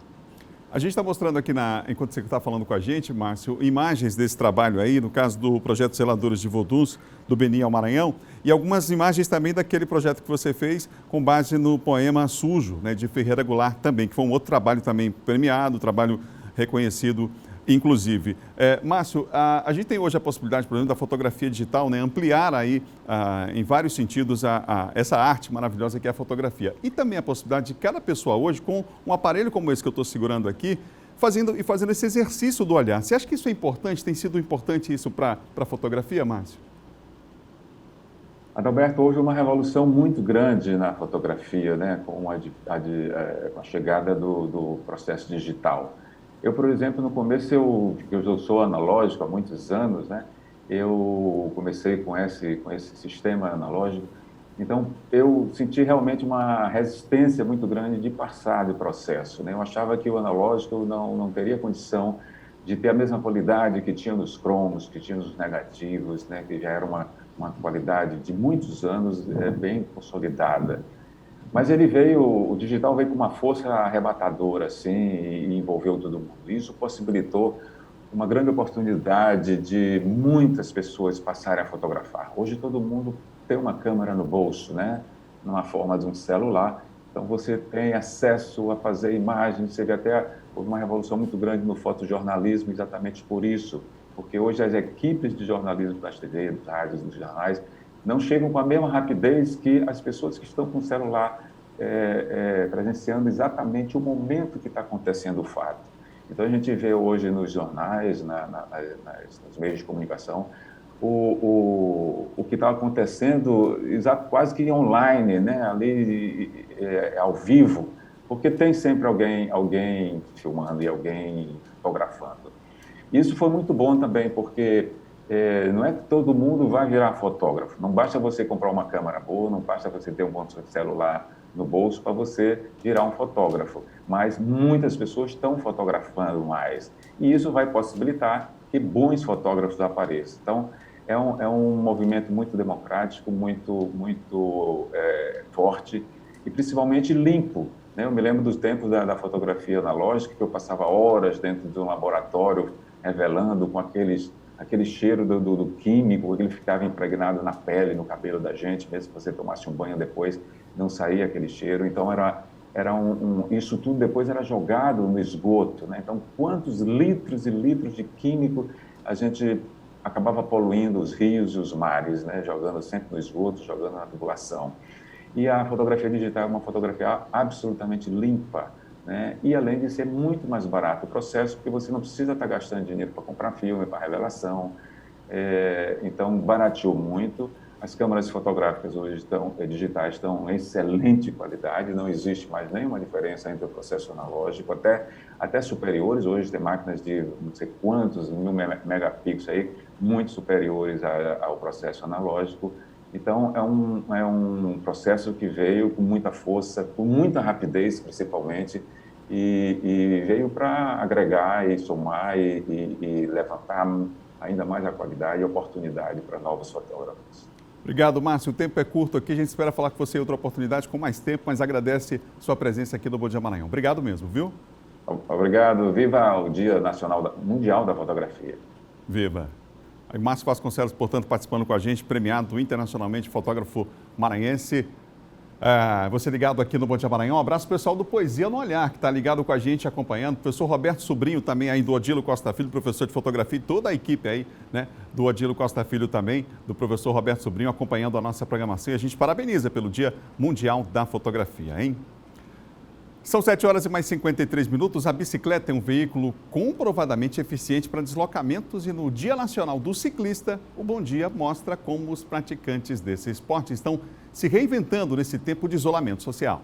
A gente está mostrando aqui, enquanto você está falando com a gente, Márcio, imagens desse trabalho aí, no caso do projeto Zeladores de Voduns, do Benin ao Maranhão, e algumas imagens também daquele projeto que você fez com base no poema Sujo, né, de Ferreira Goulart também, que foi um outro trabalho também premiado, trabalho reconhecido, inclusive. Márcio, a gente tem hoje a possibilidade, por exemplo, da fotografia digital, né, ampliar aí, em vários sentidos, essa arte maravilhosa que é a fotografia. E também a possibilidade de cada pessoa hoje, com um aparelho como esse que eu estou segurando aqui, fazendo esse exercício do olhar. Você acha que isso é importante? Tem sido importante isso para a fotografia, Márcio? Adalberto, houve uma revolução muito grande na fotografia, né, com a chegada do processo digital. Eu, por exemplo, no começo, eu sou analógico há muitos anos, né? Eu comecei com esse sistema analógico, então eu senti realmente uma resistência muito grande de passar do processo, né? Eu achava que o analógico não teria condição de ter a mesma qualidade que tinha nos cromos, que tinha nos negativos, né? Que já era uma qualidade de muitos anos bem consolidada. Mas o digital veio com uma força arrebatadora, assim, e envolveu todo mundo. Isso possibilitou uma grande oportunidade de muitas pessoas passarem a fotografar. Hoje todo mundo tem uma câmera no bolso, né? Numa forma de um celular. Então você tem acesso a fazer imagens. Você vê até uma revolução muito grande no fotojornalismo exatamente por isso. Porque hoje as equipes de jornalismo das TV, das rádios, dos jornais, não chegam com a mesma rapidez que as pessoas que estão com o celular presenciando exatamente o momento que está acontecendo o fato. Então a gente vê hoje nos jornais, nos meios de comunicação, o que está acontecendo quase que online, né? Ali ao vivo, porque tem sempre alguém filmando e alguém fotografando. Isso foi muito bom também, porque não é que todo mundo vai virar fotógrafo. Não basta você comprar uma câmera boa, não basta você ter um bom celular no bolso para você virar um fotógrafo. Mas muitas pessoas estão fotografando mais. E isso vai possibilitar que bons fotógrafos apareçam. Então, é um movimento muito democrático, muito forte e principalmente limpo. Né? Eu me lembro dos tempos da fotografia analógica, que eu passava horas dentro de um laboratório revelando com aquele cheiro do químico, que ele ficava impregnado na pele, no cabelo da gente, mesmo se você tomasse um banho depois, não saía aquele cheiro. Então, isso tudo depois era jogado no esgoto, né? Então, quantos litros e litros de químico a gente acabava poluindo os rios e os mares, né? Jogando sempre no esgoto, jogando na tubulação. E a fotografia digital é uma fotografia absolutamente limpa, né? E além de ser muito mais barato o processo, porque você não precisa estar gastando dinheiro para comprar filme, para revelação. Então, barateou muito. As câmeras fotográficas hoje digitais estão em excelente qualidade, não existe mais nenhuma diferença entre o processo analógico, até superiores. Hoje tem máquinas de não sei quantos mil megapixels aí, muito superiores ao processo analógico. Então, é um processo que veio com muita força, com muita rapidez, principalmente, e veio para agregar e somar e levantar ainda mais a qualidade e oportunidade para novos fotógrafos. Obrigado, Márcio. O tempo é curto aqui, a gente espera falar com você em outra oportunidade com mais tempo, mas agradece sua presença aqui no Bom Dia Maranhão. Obrigado mesmo, viu? Obrigado. Viva o Dia Mundial da Fotografia. Viva! Aí, Márcio Vasconcelos, portanto, participando com a gente, premiado internacionalmente, fotógrafo maranhense. Você ligado aqui no Bom Dia Maranhão. Um abraço pessoal do Poesia no Olhar, que está ligado com a gente, acompanhando. Professor Roberto Sobrinho também aí do Odilo Costa Filho, professor de fotografia, e toda a equipe aí, né, do Odilo Costa Filho também, do professor Roberto Sobrinho, acompanhando a nossa programação. E a gente parabeniza pelo Dia Mundial da Fotografia, hein? São 7 horas e mais 53 minutos. A bicicleta é um veículo comprovadamente eficiente para deslocamentos e no Dia Nacional do Ciclista, o Bom Dia mostra como os praticantes desse esporte estão se reinventando nesse tempo de isolamento social.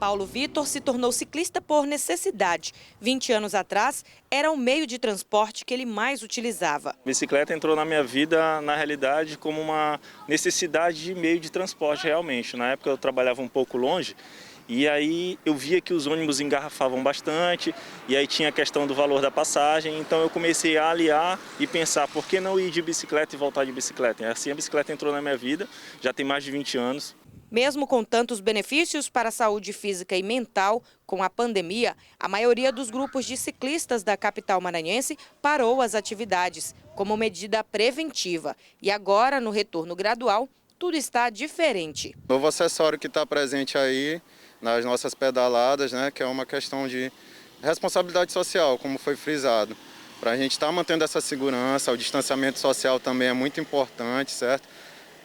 Paulo Vitor se tornou ciclista por necessidade. 20 anos atrás, era o meio de transporte que ele mais utilizava. A bicicleta entrou na minha vida, na realidade, como uma necessidade de meio de transporte, realmente. Na época eu trabalhava um pouco longe. E aí eu via que os ônibus engarrafavam bastante, e aí tinha a questão do valor da passagem, então eu comecei a aliar e pensar, por que não ir de bicicleta e voltar de bicicleta? E assim a bicicleta entrou na minha vida, já tem mais de 20 anos. Mesmo com tantos benefícios para a saúde física e mental, com a pandemia, a maioria dos grupos de ciclistas da capital maranhense parou as atividades, como medida preventiva. E agora, no retorno gradual, tudo está diferente. O novo acessório que está presente aí nas nossas pedaladas, né, que é uma questão de responsabilidade social, como foi frisado. Para a gente estar mantendo essa segurança, o distanciamento social também é muito importante, certo?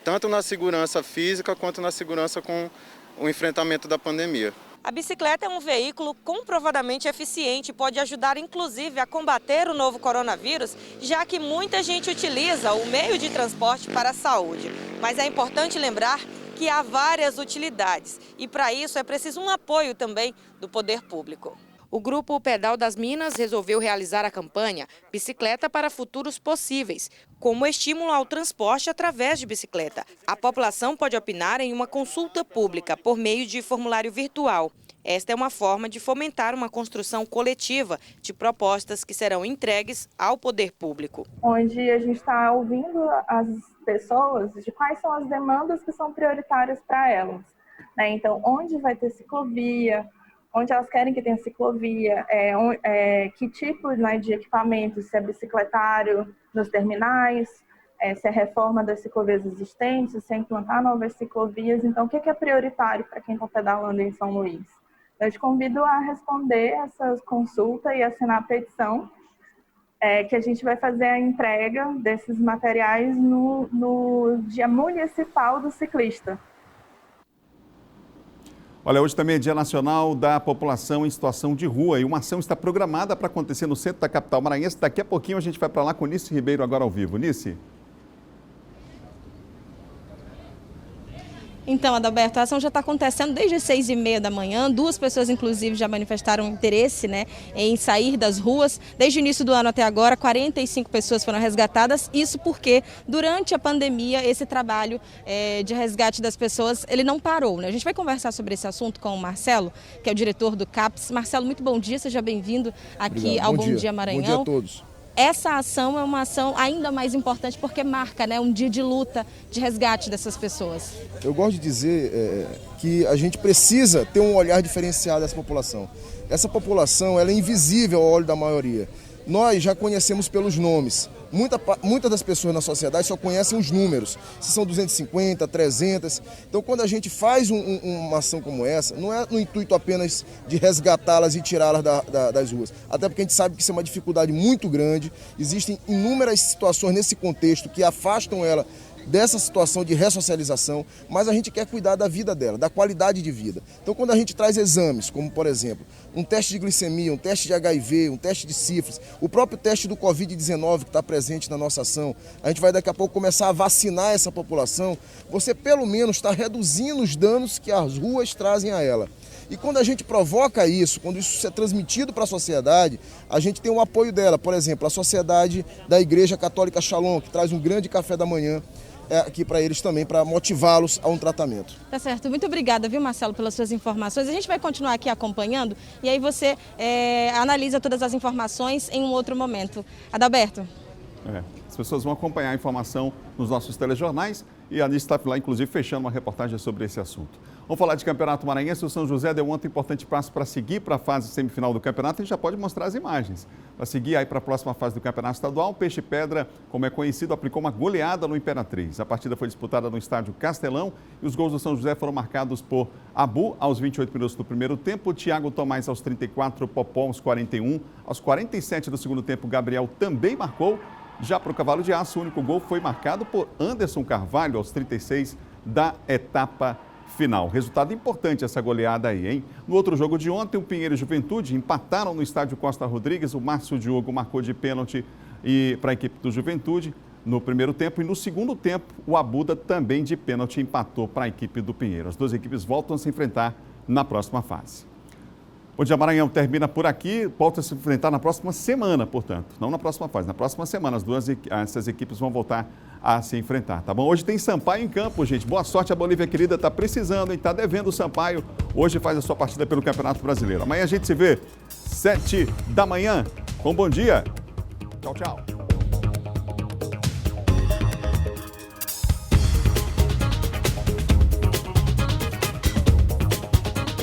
Tanto na segurança física quanto na segurança com o enfrentamento da pandemia. A bicicleta é um veículo comprovadamente eficiente e pode ajudar, inclusive, a combater o novo coronavírus, já que muita gente utiliza o meio de transporte para a saúde. Mas é importante lembrar que há várias utilidades e, para isso, é preciso um apoio também do poder público. O grupo Pedal das Minas resolveu realizar a campanha Bicicleta para Futuros Possíveis, como estímulo ao transporte através de bicicleta. A população pode opinar em uma consulta pública por meio de formulário virtual. Esta é uma forma de fomentar uma construção coletiva de propostas que serão entregues ao poder público. Onde a gente está ouvindo as pessoas de quais são as demandas que são prioritárias para elas, né? Então, onde vai ter ciclovia, onde elas querem que tenha ciclovia, que tipo, né, de equipamentos, se é bicicletário nos terminais, se é reforma das ciclovias existentes, se é implantar novas ciclovias. Então, o que é prioritário para quem está pedalando em São Luís? Eu te convido a responder essas consultas e assinar a petição, que a gente vai fazer a entrega desses materiais no Dia Municipal do Ciclista. Olha, hoje também é Dia Nacional da População em Situação de Rua e uma ação está programada para acontecer no centro da capital maranhense. Daqui a pouquinho a gente vai para lá com Nice Ribeiro agora ao vivo. Nice? Então, Adalberto, a ação já está acontecendo desde as 6h30 da manhã. 2 pessoas, inclusive, já manifestaram interesse, né, em sair das ruas. Desde o início do ano até agora, 45 pessoas foram resgatadas. Isso porque, durante a pandemia, esse trabalho de resgate das pessoas, ele não parou, né? A gente vai conversar sobre esse assunto com o Marcelo, que é o diretor do CAPS. Marcelo, muito bom dia, seja bem-vindo aqui ao Bom Dia Maranhão. Bom dia a todos. Essa ação é uma ação ainda mais importante porque marca, né, um dia de luta, de resgate dessas pessoas. Eu gosto de dizer que a gente precisa ter um olhar diferenciado dessa população. Essa população ela é invisível ao olho da maioria. Nós já conhecemos pelos nomes. Muitas das pessoas na sociedade só conhecem os números, se são 250, 300. Então, quando a gente faz uma ação como essa, não é no intuito apenas de resgatá-las e tirá-las das ruas. Até porque a gente sabe que isso é uma dificuldade muito grande. Existem inúmeras situações nesse contexto que afastam ela dessa situação de ressocialização, mas a gente quer cuidar da vida dela, da qualidade de vida. Então, quando a gente traz exames, como por exemplo, um teste de glicemia, um teste de HIV, um teste de sífilis, o próprio teste do Covid-19 que está presente na nossa ação, a gente vai daqui a pouco começar a vacinar essa população, você pelo menos está reduzindo os danos que as ruas trazem a ela. E quando a gente provoca isso, quando isso é transmitido para a sociedade, a gente tem o apoio dela. Por exemplo, a Sociedade da Igreja Católica Shalom, que traz um grande café da manhã aqui para eles também, para motivá-los a um tratamento. Tá certo. Muito obrigada, viu, Marcelo, pelas suas informações. A gente vai continuar aqui acompanhando e aí você analisa todas as informações em um outro momento. Adalberto. As pessoas vão acompanhar a informação nos nossos telejornais e a Anice está lá, inclusive, fechando uma reportagem sobre esse assunto. Vamos falar de Campeonato Maranhense. O São José deu ontem um importante passo para seguir para a fase semifinal do campeonato. A gente já pode mostrar as imagens. Para seguir aí para a próxima fase do Campeonato Estadual, o Peixe Pedra, como é conhecido, aplicou uma goleada no Imperatriz. A partida foi disputada no estádio Castelão e os gols do São José foram marcados por Abu aos 28 minutos do primeiro tempo, Thiago Tomás aos 34, Popó aos 41. Aos 47 do segundo tempo, Gabriel também marcou. Já para o Cavalo de Aço, o único gol foi marcado por Anderson Carvalho aos 36 da etapa final. Resultado importante essa goleada aí, hein? No outro jogo de ontem, o Pinheiro e Juventude empataram no estádio Costa Rodrigues. O Márcio Diogo marcou de pênalti para a equipe do Juventude no primeiro tempo. E no segundo tempo, o Abuda também de pênalti empatou para a equipe do Pinheiro. As duas equipes voltam a se enfrentar na próxima fase. Bom Dia Maranhão termina por aqui, volta a se enfrentar na próxima semana, portanto. Não na próxima fase, na próxima semana essas equipes vão voltar a se enfrentar, tá bom? Hoje tem Sampaio em campo, gente. Boa sorte, a Bolívia querida está precisando, hein? Está devendo o Sampaio. Hoje faz a sua partida pelo Campeonato Brasileiro. Amanhã a gente se vê 7 da manhã com Bom Dia. Tchau, tchau.